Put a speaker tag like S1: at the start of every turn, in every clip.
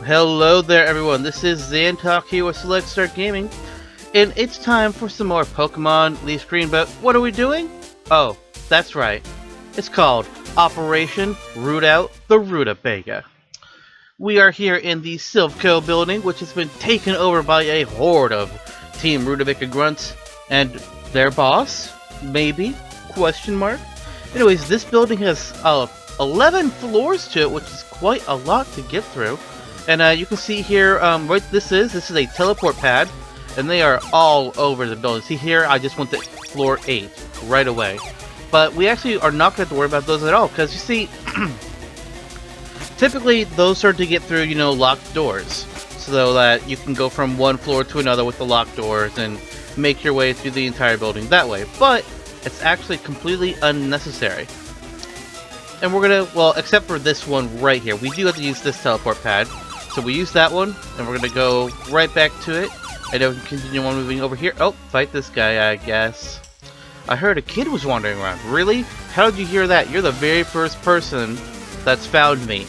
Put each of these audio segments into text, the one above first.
S1: Hello there everyone, this is Zantalk here with Select Start Gaming, and it's time for some more Pokemon LeafGreen, but what are we doing? Oh, that's right. It's called Operation Root Out the Rutabaga. We are here in the Silph Co building, which has been taken over by a horde of Team Rutabaga grunts, and their boss? Maybe? Question mark? Anyways, this building has 11 floors to it, which is quite a lot to get through. And you can see here, this is a teleport pad, and they are all over the building. See here, I just went to floor 8 right away. But we actually are not going to have to worry about those at all, because you see, typically those are to get through, you know, locked doors, so that you can go from one floor to another with the locked doors and make your way through the entire building that way. But it's actually completely unnecessary. And we're gonna, well, except for this one right here, we do have to use this teleport pad. So we use that one, and we're gonna go right back to it, and then we can continue on moving over here. Oh, fight this guy, I guess. I heard a kid was wandering around. Really? How did you hear that? You're the very first person that's found me.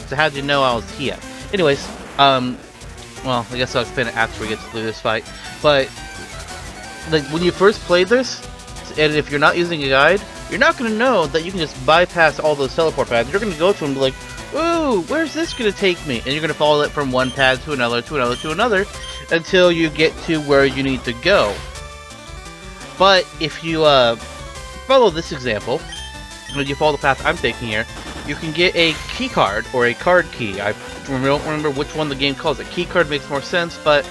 S1: So how did you know I was here? Anyways, well, I guess I'll explain it after we get through this fight. But, like, when you first played this, and if you're not using a guide, you're not gonna know that you can just bypass all those teleport pads. You're gonna go to them and be like, ooh, where's this gonna take me? And you're gonna follow it from one pad to another, to another, to another, until you get to where you need to go. But if you follow this example, and you follow the path I'm taking here, you can get a key card, or a card key. I don't remember which one the game calls it. Key card makes more sense, but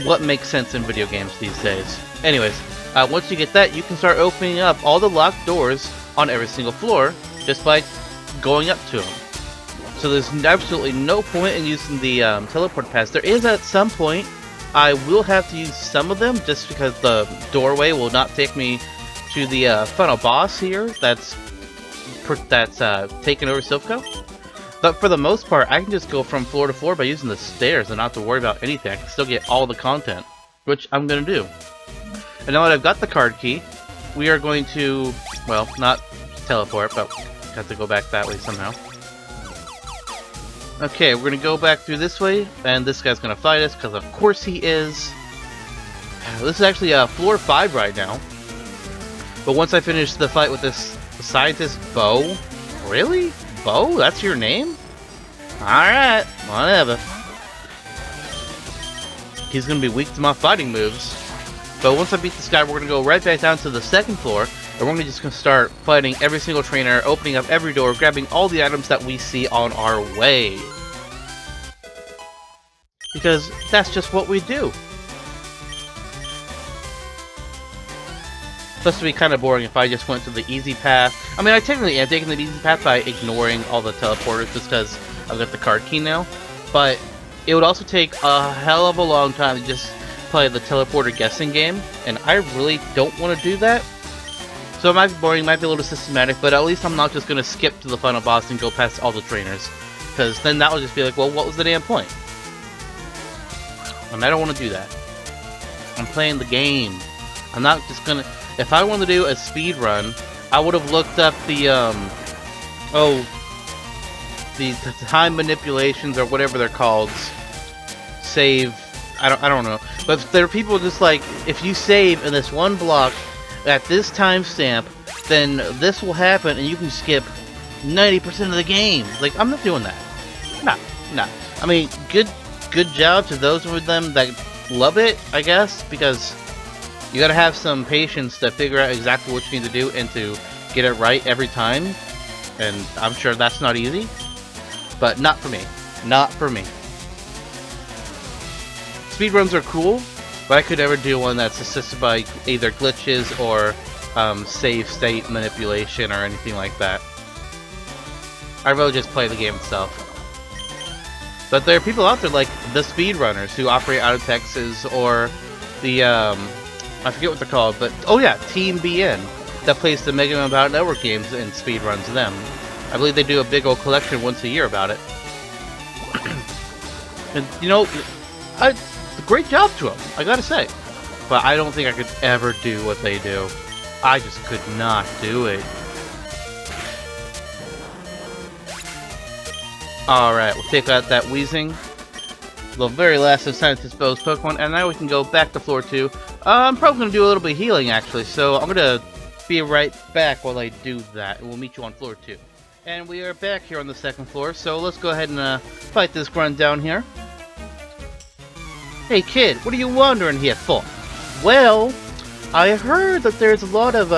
S1: what makes sense in video games these days? Anyways, once you get that, you can start opening up all the locked doors on every single floor, just by going up to them. So there's absolutely no point in using the teleport pads. There is at some point, I will have to use some of them just because the doorway will not take me to the final boss here that's taken over Silph Co. But for the most part, I can just go from floor to floor by using the stairs and not have to worry about anything. I can still get all the content, which I'm going to do. And now that I've got the card key, we are going to, well, not teleport, but have to go back that way somehow. Okay, we're gonna go back through this way, and this guy's gonna fight us, because of course he is. This is actually floor 5 right now. But once I finish the fight with this scientist, Bo. Really? Bo? That's your name? Alright, whatever. He's gonna be weak to my fighting moves. But once I beat this guy, we're gonna go right back down to the second floor. And we're just going to start fighting every single trainer, opening up every door, grabbing all the items that we see on our way. Because that's just what we do. Plus it would be kind of boring if I just went to the easy path. I mean, I technically am taking the easy path by ignoring all the teleporters just because I've got the card key now. But it would also take a hell of a long time to just play the teleporter guessing game. And I really don't want to do that. So it might be boring, it might be a little systematic, but at least I'm not just going to skip to the final boss and go past all the trainers. Because then that would just be like, well, what was the damn point? And I don't want to do that. I'm playing the game. I'm not just going to... If I wanted to do a speed run, I would have looked up the, the time manipulations or whatever they're called. Save... I don't know. But there are people just like, if you save in this one block at this timestamp, then this will happen and you can skip 90% of the game. Like, I'm not doing that. No. I mean, good job to those of them that love it, I guess, because you gotta have some patience to figure out exactly what you need to do and to get it right every time. And I'm sure that's not easy. But not for me. Not for me. Speedruns are cool, but I could never do one that's assisted by either glitches or save state manipulation or anything like that. I'd rather just play the game itself. But there are people out there like the speedrunners who operate out of Texas, or the, I forget what they're called, but, oh yeah, Team BN, that plays the Mega Man Battle Network games and speedruns them. I believe they do a big old collection once a year about it. And, you know, great job to them, I gotta say. But I don't think I could ever do what they do. I just could not do it. Alright, we'll take out that Weezing. The very last of Scientist-Bow's Pokemon, and now we can go back to floor 2. I'm probably going to do a little bit of healing, actually, so I'm going to be right back while I do that, and we'll meet you on floor 2. And we are back here on the second floor, so let's go ahead and fight this grunt down here. Hey kid, what are you wandering here for? Well, I heard that there's a lot of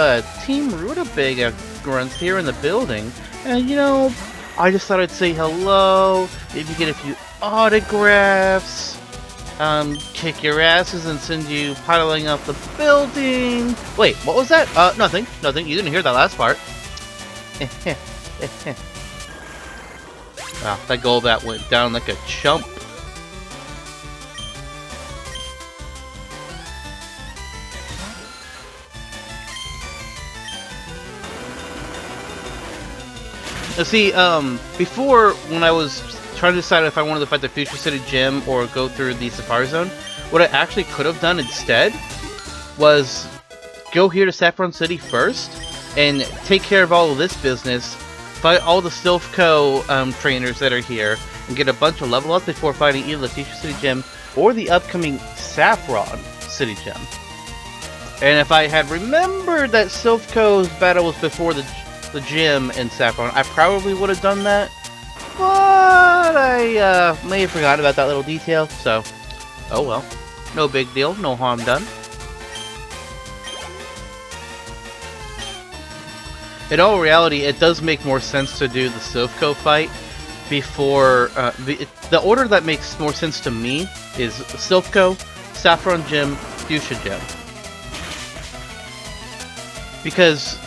S1: Team Rutabagas grunts here in the building, and you know, I just thought I'd say hello, maybe get a few autographs, kick your asses and send you piling up the building. Wait, what was that? Nothing, you didn't hear that last part. Wow, that Golbat went down like a chump. Now see, before, when I was trying to decide if I wanted to fight the Fuchsia City Gym or go through the Sapphire Zone, what I actually could have done instead was go here to Saffron City first and take care of all of this business, fight all the Silph Co trainers that are here, and get a bunch of level up before fighting either the Fuchsia City Gym or the upcoming Saffron City Gym. And if I had remembered that Silph Co's battle was before the gym in Saffron, I probably would have done that, but I may have forgotten about that little detail, so oh well, no big deal, no harm done. In all reality, it does make more sense to do the Silph Co fight before the order that makes more sense to me is Silph Co, Saffron Gym, Fuchsia Gym, because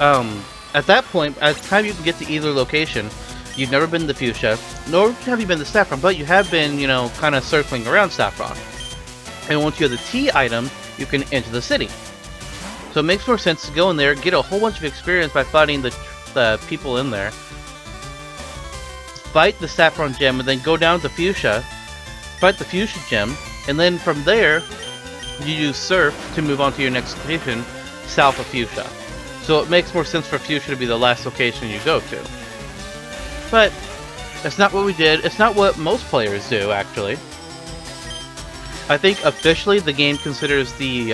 S1: at that point, at the time you can get to either location, you've never been to Fuchsia, nor have you been to Saffron, but you have been, you know, kind of circling around Saffron. And once you have the T item, you can enter the city. So it makes more sense to go in there, get a whole bunch of experience by fighting the people in there, fight the Saffron Gym, and then go down to Fuchsia, fight the Fuchsia Gym, and then from there, you use Surf to move on to your next location, south of Fuchsia. So it makes more sense for Fuchsia to be the last location you go to. But that's not what we did. It's not what most players do, actually. I think officially the game considers the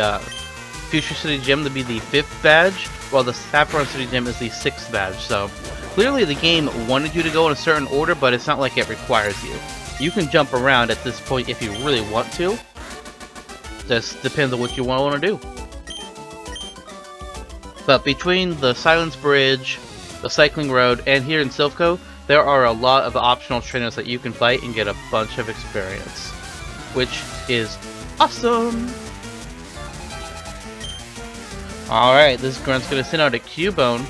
S1: Fuchsia City Gym to be the 5th badge, while the Saffron City Gym is the 6th badge. So clearly the game wanted you to go in a certain order, but it's not like it requires you. You can jump around at this point if you really want to. Just depends on what you want to do. But between the Silence Bridge, the Cycling Road, and here in Silph Co, there are a lot of optional trainers that you can fight and get a bunch of experience, which is awesome! Alright, this grunt's gonna send out a Cubone.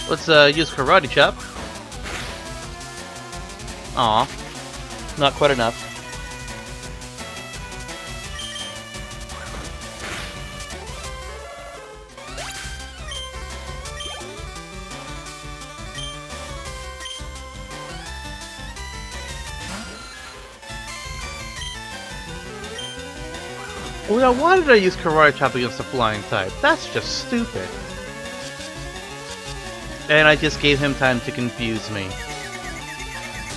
S1: Let's use Karate Chop. Aw, not quite enough. Well, now why did I use Karate Chop against the flying type? That's just stupid. And I just gave him time to confuse me.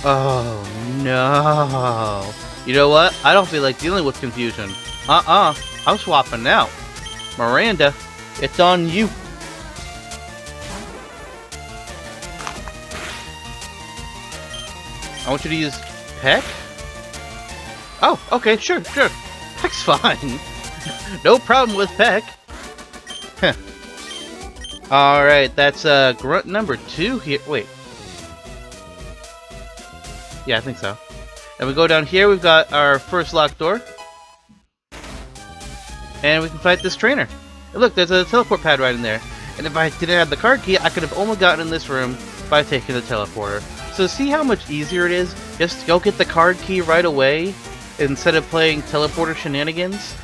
S1: Oh no. You know what? I don't feel like dealing with confusion. I'm swapping out. Miranda, it's on you. I want you to use Peck? Oh, okay, sure. Peck's fine. No problem with Peck. Alright, that's grunt number 2 here. Wait. Yeah, I think so. And we go down here, we've got our first locked door. And we can fight this trainer. And look, there's a teleport pad right in there. And if I didn't have the card key, I could have only gotten in this room by taking the teleporter. So see how much easier it is just to go get the card key right away instead of playing teleporter shenanigans?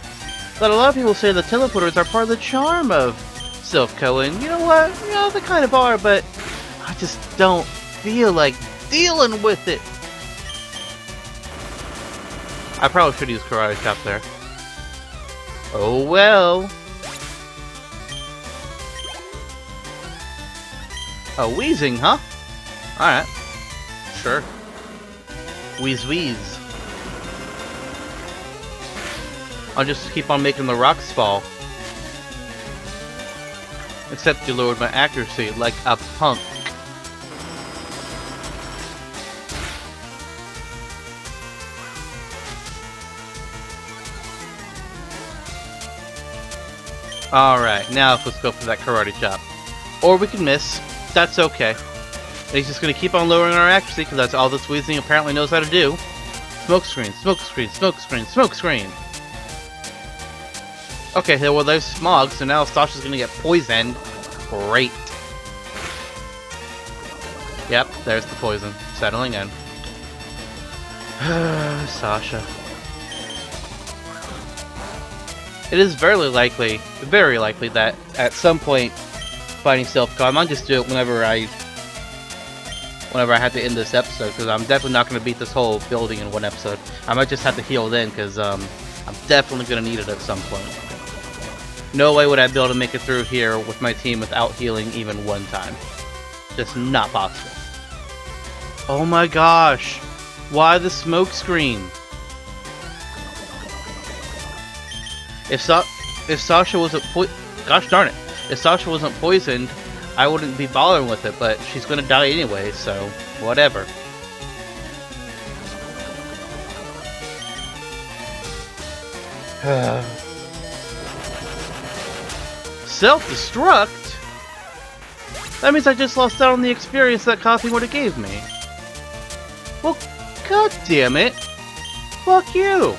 S1: But a lot of people say the teleporters are part of the charm of Silph Co, and you know what? You know, they kind of are, but I just don't feel like dealing with it. I probably should use Karate Chop there. Oh well. Oh, wheezing, huh? Alright. Sure. Wheeze wheeze. I'll just keep on making the rocks fall. Except you lowered my accuracy like a punk. Alright, now let's go for that karate chop. Or we can miss. That's okay. And he's just going to keep on lowering our accuracy because that's all this wheezing apparently knows how to do. Smoke screen, smoke screen, smoke screen, smoke screen. Okay, well there's smog, so now Sasha's going to get poisoned. Great. Yep, there's the poison. Settling in. Sasha. It is very likely that at some point fighting Silph Co, I might just do it whenever I have to end this episode, because I'm definitely not going to beat this whole building in one episode. I might just have to heal then, because I'm definitely going to need it at some point. No way would I be able to make it through here with my team without healing even one time. Just not possible. Oh my gosh! Why the smoke screen? If Sasha wasn't gosh darn it! If Sasha wasn't poisoned, I wouldn't be bothering with it. But she's gonna die anyway, so whatever. Self-destruct? That means I just lost out on the experience that coffee would have gave me. Well, god damn it! Fuck you!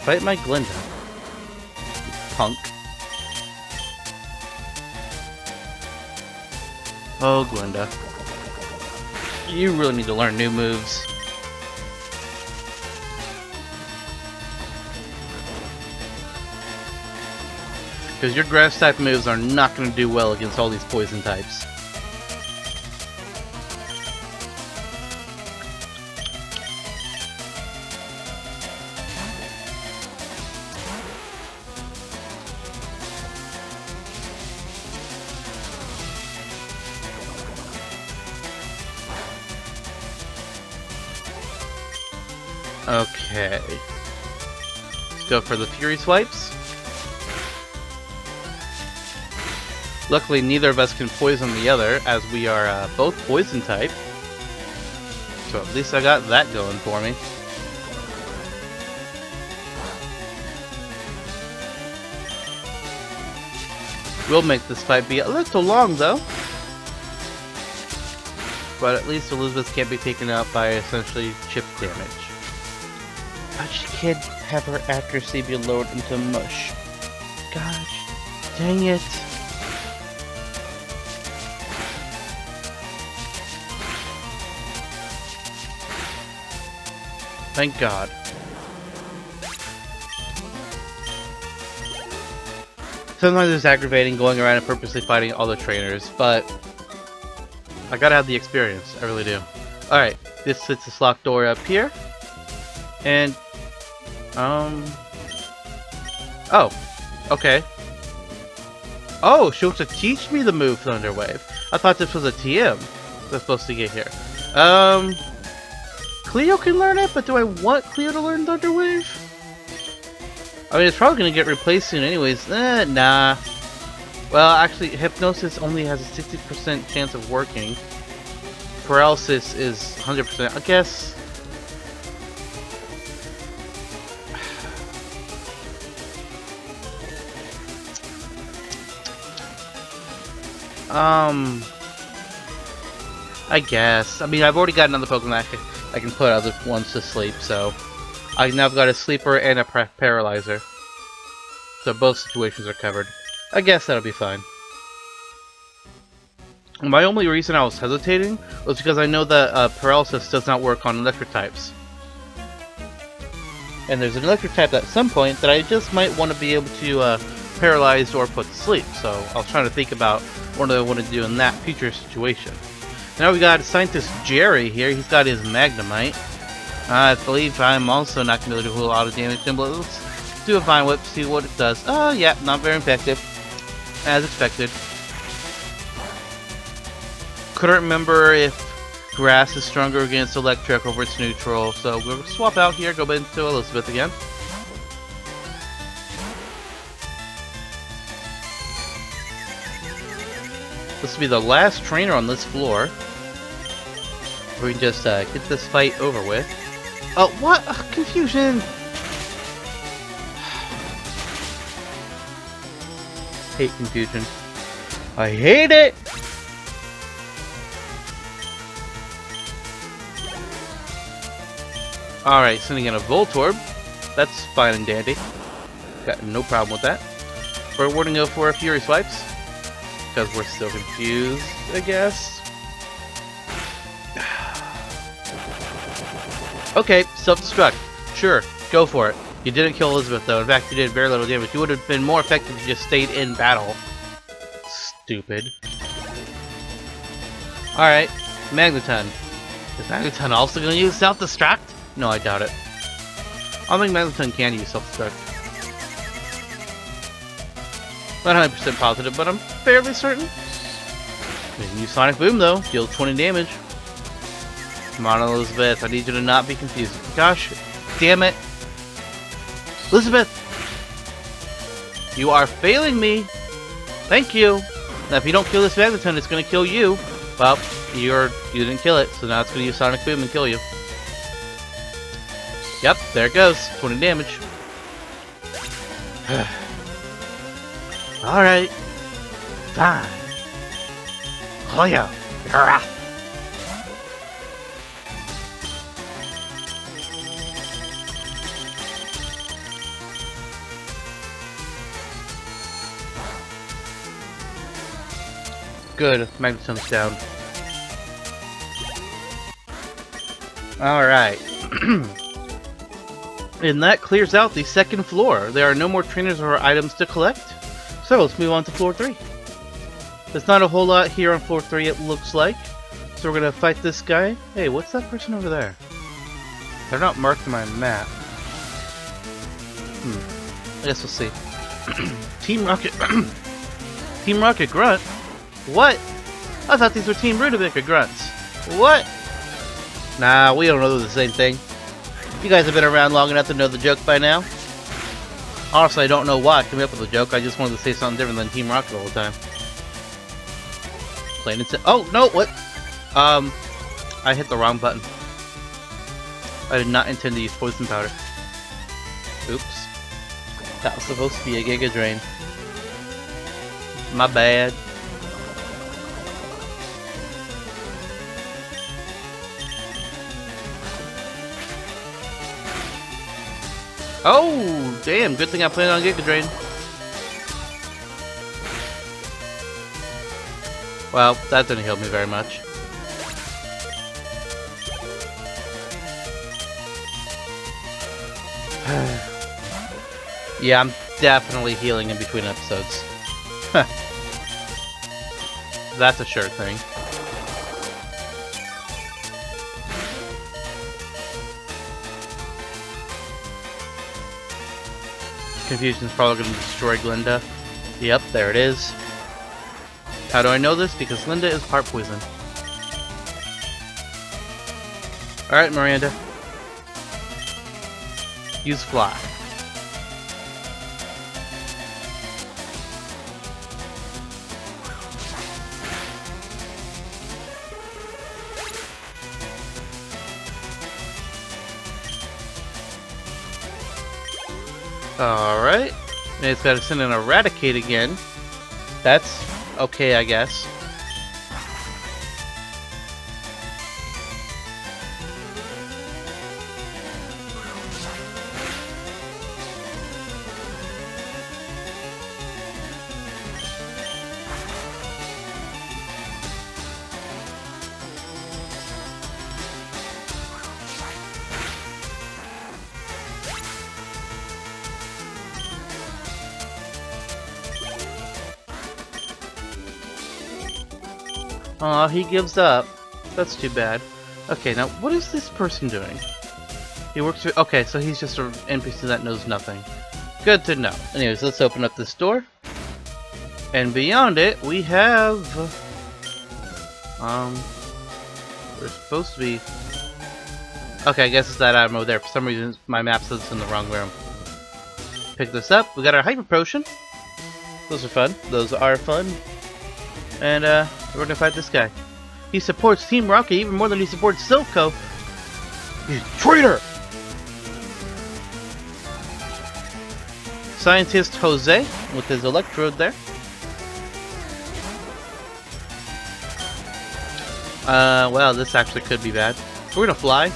S1: Fight my Glinda. You punk. Oh, Glinda. You really need to learn new moves. Because your grass type moves are not going to do well against all these poison types. Okay. Let's go for the Fury Swipes. Luckily, neither of us can poison the other, as we are both poison type. So at least I got that going for me. We'll make this fight be a little long, though. But at least Elizabeth can't be taken out by essentially chip damage. But she can't have her accuracy be lowered into mush. Gosh, dang it. Thank God. Sometimes it's aggravating going around and purposely fighting all the trainers, but I gotta have the experience. I really do. Alright, this sits this locked door up here. And, oh, okay. Oh, she wants to teach me the move Thunder Wave. I thought this was a TM that's supposed to get here. Cleo can learn it, but do I want Cleo to learn Thunder Wave? I mean, it's probably going to get replaced soon anyways. Nah. Well, actually, Hypnosis only has a 60% chance of working. Paralysis is 100%. I guess... I guess. I mean, I've already got another Pokemon I can put other ones to sleep, so... I've got a Sleeper and a Paralyzer. So both situations are covered. I guess that'll be fine. My only reason I was hesitating was because I know that Paralysis does not work on electric types. And there's an electric type at some point that I just might want to be able to paralyze or put to sleep. So I was trying to think about what do I want to do in that future situation. Now we got Scientist Jerry here. He's got his Magnemite. I believe I'm also not going to do a lot of damage to him, but let's do a Vine Whip, see what it does. Oh, yeah, not very effective. as expected. Couldn't remember if grass is stronger against electric or if it's neutral, so we'll swap out here, go into Elizabeth again. This will be the last trainer on this floor. We can just get this fight over with. Oh, what? Confusion! Hate confusion. I hate it! Alright, sending in a Voltorb. That's fine and dandy. Got no problem with that. We're going to go for a Fury Swipes. Because we're still confused, I guess. Okay, self-destruct. Sure, go for it. You didn't kill Elizabeth though. In fact, you did very little damage. You would have been more effective if you just stayed in battle. Stupid. Alright, Magneton. Is Magneton also going to use self-destruct? No, I doubt it. I don't think Magneton can use self-destruct. Not 100% positive, but I'm fairly certain. You can use Sonic Boom though. Deal 20 damage. Come on, Elizabeth. I need you to not be confused. Gosh, damn it. Elizabeth! You are failing me! Thank you! Now, if you don't kill this Magneton, it's going to kill you. Well, you didn't kill it, so now it's going to use Sonic Boom and kill you. Yep, there it goes. 20 damage. Alright. Fine. Oh yeah. Good. Magneton's down. Alright. And that clears out the second floor. There are no more trainers or items to collect. So let's move on to floor 3. There's not a whole lot here on floor 3, it looks like. So we're gonna fight this guy. Hey, what's that person over there? They're not marked on my map. I guess we'll see. Team Rocket. Team Rocket Grunt? What? I thought these were Team Rutabagas Grunts. What? Nah, we don't know the same thing. You guys have been around long enough to know the joke by now. Honestly, I don't know why I came up with the joke. I just wanted to say something different than Team Rocket all the time. Plain and simple. Oh, no, what? I hit the wrong button. I did not intend to use poison powder. Oops. That was supposed to be a Giga Drain. My bad. Oh, damn. Good thing I played on Giga Drain. Well, that didn't help me very much. Yeah, I'm definitely healing in between episodes. That's a sure thing. Confusion's probably going to destroy Glinda. Yep, there it is. How do I know this? Because Linda is part poison. Alright, Miranda. Use Fly. Alright. And it's got to send an Eradicate again. That's okay, I guess. Aw, he gives up. That's too bad. Okay, now what is this person doing? He works for... Okay, so he's just an NPC that knows nothing. Good to know. Anyways, let's open up this door. And beyond it, we have... We're supposed to be... Okay, I guess it's that item over there. For some reason, my map says it's in the wrong room. Pick this up. We got our Hyper Potion. Those are fun. Those are fun. And, we're gonna fight this guy. He supports Team Rocket even more than he supports Silph Co. He's a traitor! Scientist Jose with his electrode there. Well, this actually could be bad. We're gonna fly.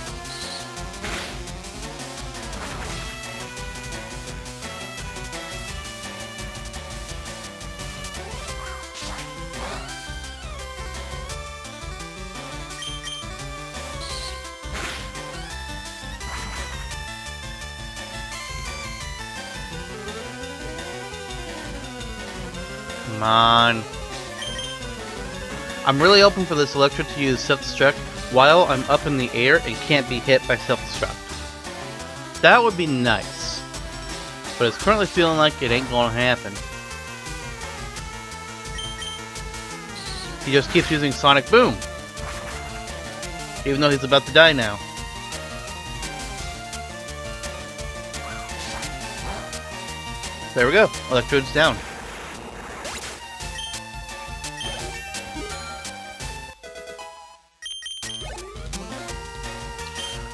S1: Come on. I'm really hoping for this Electro to use self-destruct while I'm up in the air and can't be hit by self-destruct. That would be nice. But it's currently feeling like it ain't gonna happen. He just keeps using Sonic Boom. Even though he's about to die now. There we go. Electrode's down.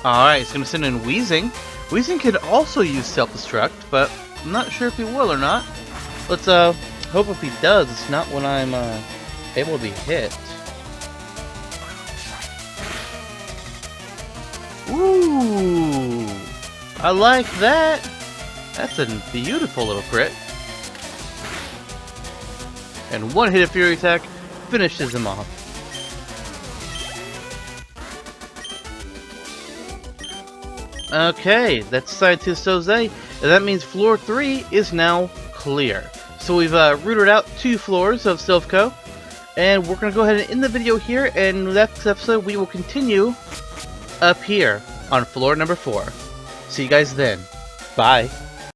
S1: Alright, he's gonna send in Weezing. Weezing could also use self-destruct, but I'm not sure if he will or not. Let's hope if he does, it's not when I'm able to be hit. Ooh, I like that. That's a beautiful little crit. And one hit of Fury Attack finishes him off. Okay, that's Scientist Jose, and that means floor 3 is now clear. So we've rooted out 2 floors of Silph Co, and we're going to go ahead and end the video here, and next episode we will continue up here on floor number 4. See you guys then. Bye.